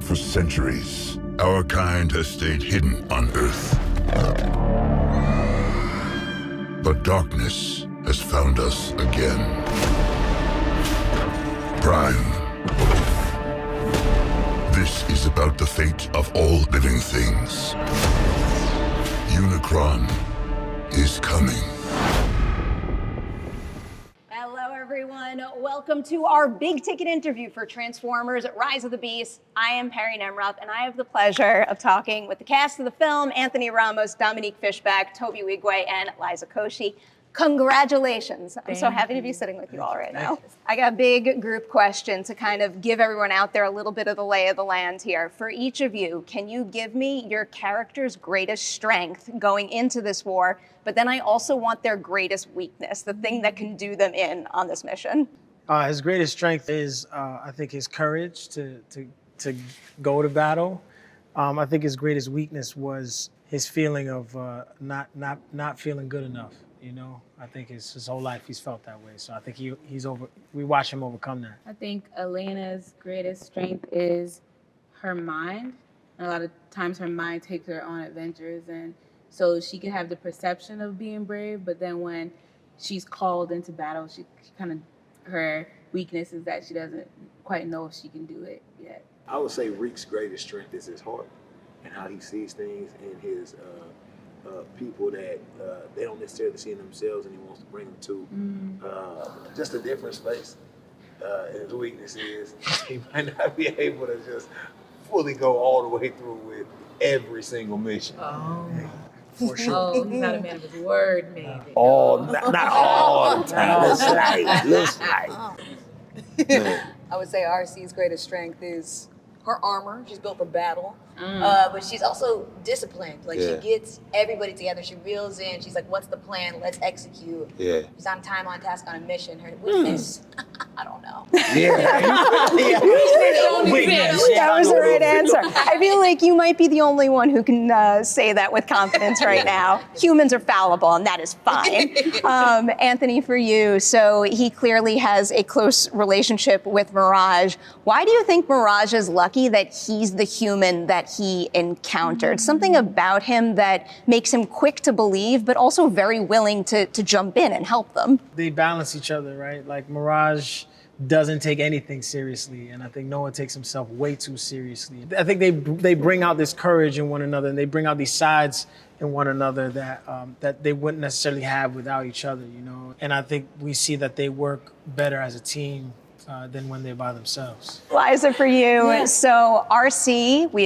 For centuries, our kind has stayed hidden on Earth. But darkness has found us again. Prime. This is about the fate of all living things. Unicron is coming. Hello, everyone. Welcome to our big ticket interview for Transformers Rise of the Beast. I am Perri Nemiroff, and I have the pleasure of talking with the cast of the film, Anthony Ramos, Dominique Fishback, Tobe Nwigwe, and Liza Koshy. Congratulations. I'm so happy to be sitting with you all right now. I got a big group question to kind of give everyone out there a little bit of the lay of the land here. For each of you, can you give me your character's greatest strength going into this war, but then I also want their greatest weakness, the thing that can do them in on this mission? His greatest strength is, I think, his courage to go to battle. I think his greatest weakness was his feeling of not feeling good enough. You know, I think his whole life he's felt that way. So I think we watch him overcome that. I think Elena's greatest strength is her mind. A lot of times her mind takes her on adventures, and so she can have the perception of being brave, but then when she's called into battle, she kind of, her weakness is that she doesn't quite know if she can do it yet. I would say Reek's greatest strength is his heart and how he sees things, and his people that they don't necessarily see in themselves, and he wants to bring them to just a different space. And his weakness is he might not be able to just fully go all the way through with every single mission. Oh. For sure. Oh, he's not a man of his word, maybe. Not all the time. Let's I would say RC's greatest strength is her armor. She's built for battle. But she's also disciplined. Like, she gets everybody together. She reels in. She's like, what's the plan? Let's execute. Yeah. She's on time, on task, on a mission. Her weakness, I don't know. That was the right answer. I feel like you might be the only one who can say that with confidence right now. Humans are fallible, and that is fine. Anthony, for you, so he clearly has a close relationship with Mirage. Why do you think Mirage is lucky that he's the human that he encountered? Something about him that makes him quick to believe, but also very willing to jump in and help them. They balance each other, right? Like Mirage doesn't take anything seriously, and I think Noah takes himself way too seriously. I think they bring out this courage in one another, and they bring out these sides in one another that they wouldn't necessarily have without each other, you know? And I think we see that they work better as a team than when they're by themselves. Liza, for you, so RC, we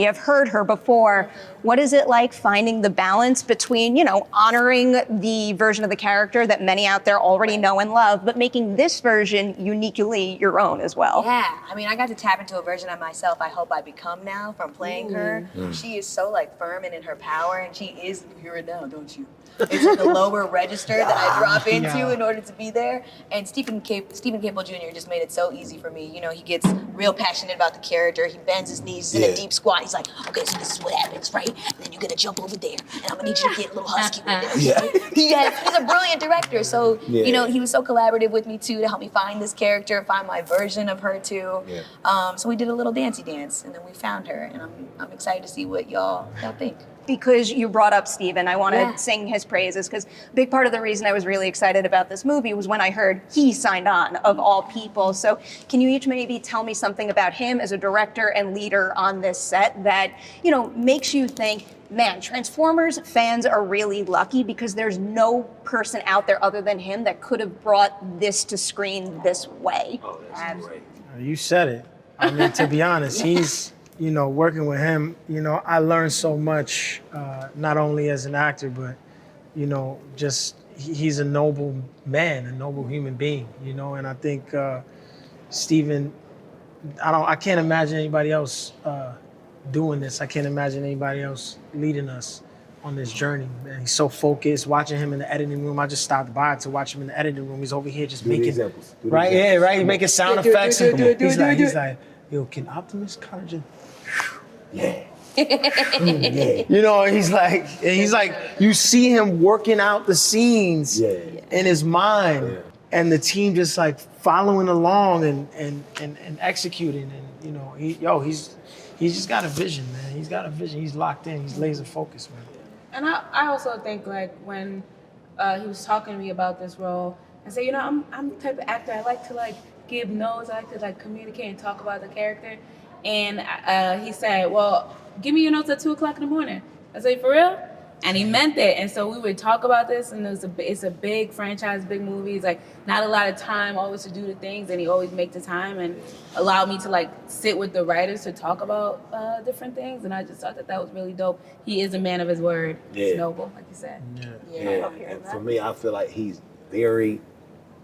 have heard her before. What is it like finding the balance between, honoring the version of the character that many out there already know and love, but making this version uniquely your own as well? Yeah, I mean, I got to tap into a version of myself I hope I become now from playing her. She is so firm and in her power, and she is, you hear it now, don't you? It's the lower register that I drop into in order to be there. And Stephen Caple Jr. just made it so easy for me. He gets real passionate about the character. He bends his knees in a deep squat. He's like, okay, so this is what happens, right? And then you're gonna jump over there, and I'm gonna need you to get a little husky with this. He's a brilliant director. So, he was so collaborative with me too to help me find this character, find my version of her too. So we did a little dancey dance, and then we found her, and I'm excited to see what y'all think. Because you brought up Steven, I want to sing his praises, because a big part of the reason I was really excited about this movie was when I heard he signed on, of all people. So can you each maybe tell me something about him as a director and leader on this set that, makes you think, man, Transformers fans are really lucky because there's no person out there other than him that could have brought this to screen this way? Oh, that's great. You said it. I mean, to be honest, he's... working with him, I learned so much, not only as an actor, but, just he's a noble man, a noble human being, and I think Steven, I can't imagine anybody else doing this. I can't imagine anybody else leading us on this journey, man. He's so focused. Watching him in the editing room, I just stopped by to watch him in the editing room. He's over here just making, he's making sound effects. He's like, yo, can Optimus kind of just... Yeah. He's like, you see him working out the scenes in his mind. and the team just like following along and executing. And you know, he's just got a vision, man. He's got a vision. He's locked in. He's laser focused, man. And I also think like when he was talking to me about this role, I said, you know, I'm the type of actor, I like to like give notes, I like to like communicate and talk about the character. And he said, well, give me your notes at 2:00 in the morning. I said, for real? And he meant it. And so we would talk about this, and it's a big franchise, big movie. It's like not a lot of time always to do the things, and he always make the time and allow me to like sit with the writers to talk about different things. And I just thought that was really dope. He is a man of his word. Yeah. He's noble, like you said. Yeah. And for me, I feel like he's very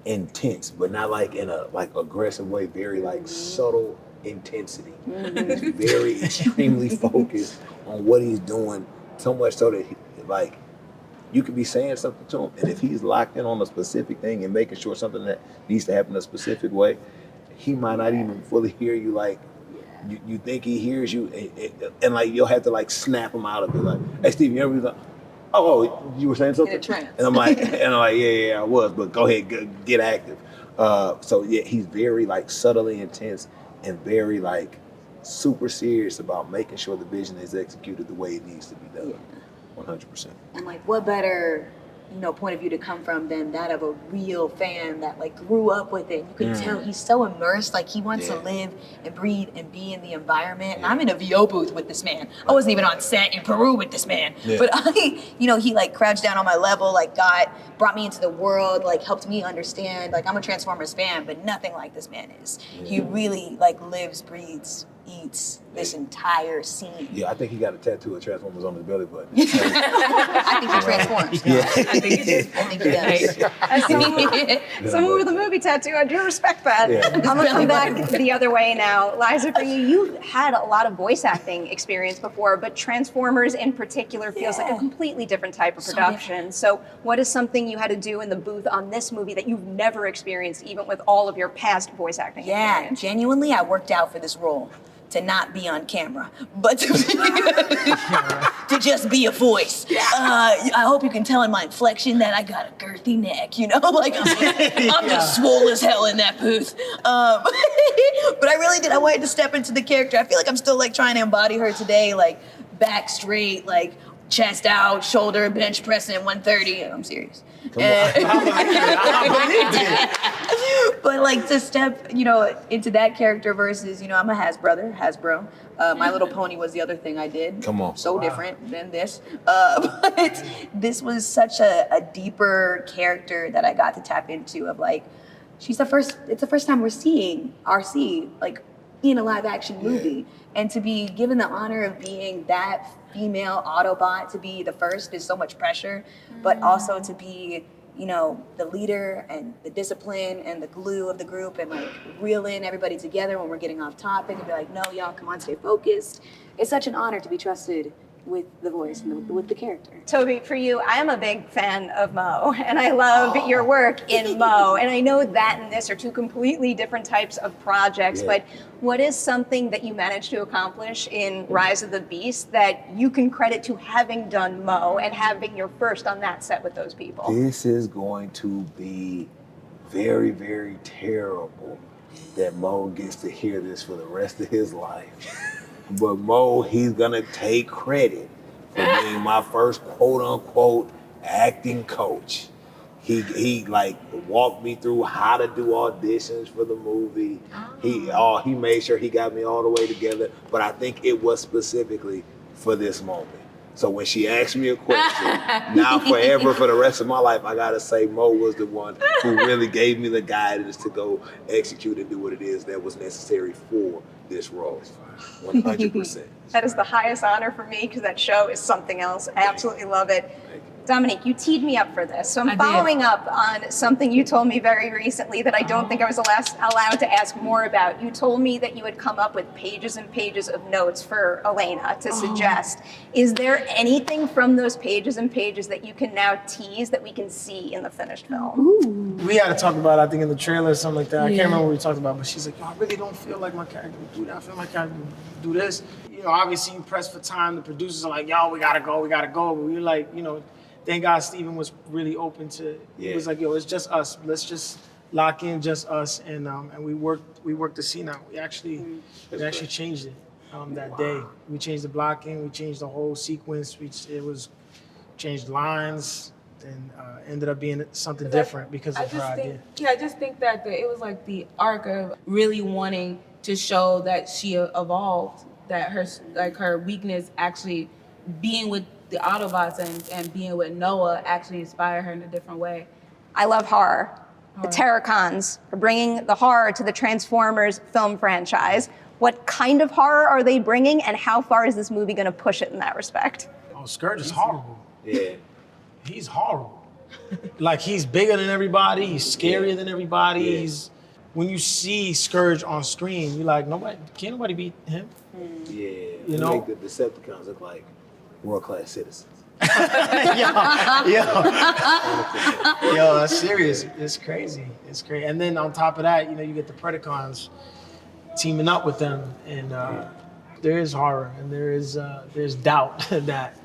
intense, but not like in a like aggressive way, very like subtle intensity. He's very extremely focused on what he's doing, so much so that like you could be saying something to him, and if he's locked in on a specific thing and making sure something that needs to happen a specific way, he might not even fully hear you. Like you think he hears you, and like you'll have to like snap him out of it. Like, hey Steve, you ever be like, oh, you were saying something? In a trance. And I'm like, yeah, I was, but go ahead, get active. So yeah, he's very like subtly intense and very like super serious about making sure the vision is executed the way it needs to be done. 100%. And like, what better, point of view to come from than that of a real fan that like grew up with it. You can tell he's so immersed, like he wants to live and breathe and be in the environment. And I'm in a VO booth with this man. I wasn't even on set in Peru with this man. But he like crouched down on my level, like brought me into the world, like helped me understand. Like I'm a Transformers fan, but nothing like this man is. He really like lives, breathes, eats this entire scene. Yeah, I think he got a tattoo of Transformers on his belly button. I think he transforms. I think he does. As someone with a movie tattoo, I do respect that. Yeah. I'm gonna come back the other way now. Liza, for you had a lot of voice acting experience before, but Transformers in particular feels like a completely different type of production. So what is something you had to do in the booth on this movie that you've never experienced, even with all of your past voice acting experience? Genuinely, I worked out for this role. To not be on camera, but to just be a voice. I hope you can tell in my inflection that I got a girthy neck, like I'm just swole as hell in that booth. But I really did. I wanted to step into the character. I feel like I'm still like trying to embody her today, like back straight, like chest out, shoulder bench pressing at 130. And I'm serious. But like to step, into that character versus, I'm a Hasbro. My Little Pony was the other thing I did. Come on. So different than this. But this was such a deeper character that I got to tap into of like, it's the first time we're seeing RC like in a live action movie. And to be given the honor of being that female Autobot, to be the first is so much pressure, but also to be, the leader and the discipline and the glue of the group and like reel in everybody together when we're getting off topic and be like, no, y'all, come on, stay focused. It's such an honor to be trusted with the voice and with the character. Tobe, for you, I am a big fan of Mo, and I love your work in Mo. And I know that and this are two completely different types of projects, but what is something that you managed to accomplish in Rise of the Beast that you can credit to having done Mo and having your first on that set with those people? This is going to be very, very terrible that Mo gets to hear this for the rest of his life. But Mo, he's gonna take credit for being my first quote unquote acting coach. He like walked me through how to do auditions for the movie. He made sure he got me all the way together. But I think it was specifically for this moment. So when she asked me a question, now forever for the rest of my life, I gotta say Mo was the one who really gave me the guidance to go execute and do what it is that was necessary for this role. 100%. That is the highest honor for me because that show is something else. I absolutely love it. Dominique, you teed me up for this. So I'm following up on something you told me very recently that I don't think I was allowed to ask more about. You told me that you had come up with pages and pages of notes for Elena to suggest. Is there anything from those pages and pages that you can now tease that we can see in the finished film? Ooh. We had to talk about it, I think, in the trailer or something like that. I can't remember what we talked about, but she's like, I really don't feel like my character would do that. I feel like my character would do this. Obviously you press for time. The producers are like, yo, we gotta go. But we're like, thank God Steven was really open to, he was like, yo, it's just us. Let's just lock in, just us, and we worked the scene out. We actually changed it that day. We changed the blocking, we changed the whole sequence. Changed lines, and ended up being something different because of her idea. I just think that it was like the arc of really wanting to show that she evolved, that her weakness actually being with the Autobots and being with Noah actually inspired her in a different way. I love horror. The Terrorcons are bringing the horror to the Transformers film franchise. What kind of horror are they bringing, and how far is this movie going to push it in that respect? Oh, Scourge is horrible. Yeah. He's horrible. Like, he's bigger than everybody. He's scarier than everybody. Yeah. When you see Scourge on screen, you're like, can't nobody beat him. Yeah. You know? Make the Decepticons look like world-class citizens. Yo, that's serious. It's crazy. It's crazy. And then on top of that, you get the Predacons teaming up with them, and there is horror and there's doubt that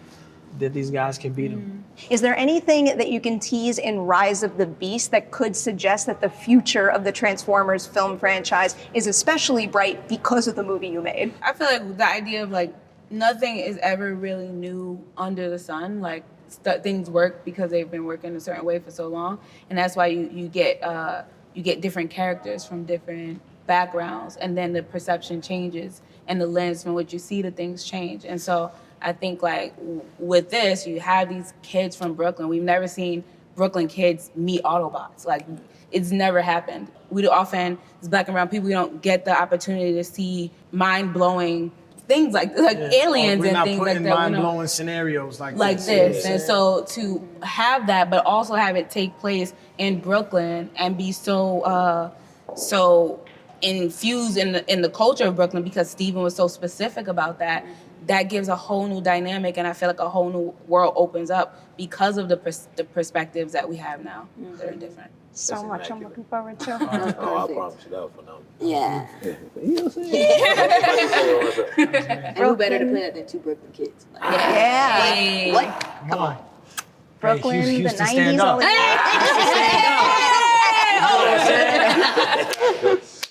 these guys can beat them. Is there anything that you can tease in Rise of the Beast that could suggest that the future of the Transformers film franchise is especially bright because of the movie you made? I feel like the idea of like nothing is ever really new under the sun. Like things work because they've been working a certain way for so long, and that's why you get different characters from different backgrounds, and then the perception changes and the lens from which you see the things change. And so I think like with this, you have these kids from Brooklyn. We've never seen Brooklyn kids meet Autobots. Like, it's never happened. We often, as Black and brown people, we don't get the opportunity to see mind-blowing things like aliens and things like that. We're not putting mind-blowing scenarios like this. And so to have that, but also have it take place in Brooklyn and be so infused in the culture of Brooklyn, because Steven was so specific about that, that gives a whole new dynamic, and I feel like a whole new world opens up because of the perspectives that we have now that are different. So That's much immaculate. I'm looking forward to. Oh, I promise you that was phenomenal. Yeah. You know what I'm saying? And who better to play that than two Brooklyn kids? Like, Yeah. What? Come on. Brooklyn, Hey, the Houston, 90s, stand all up. the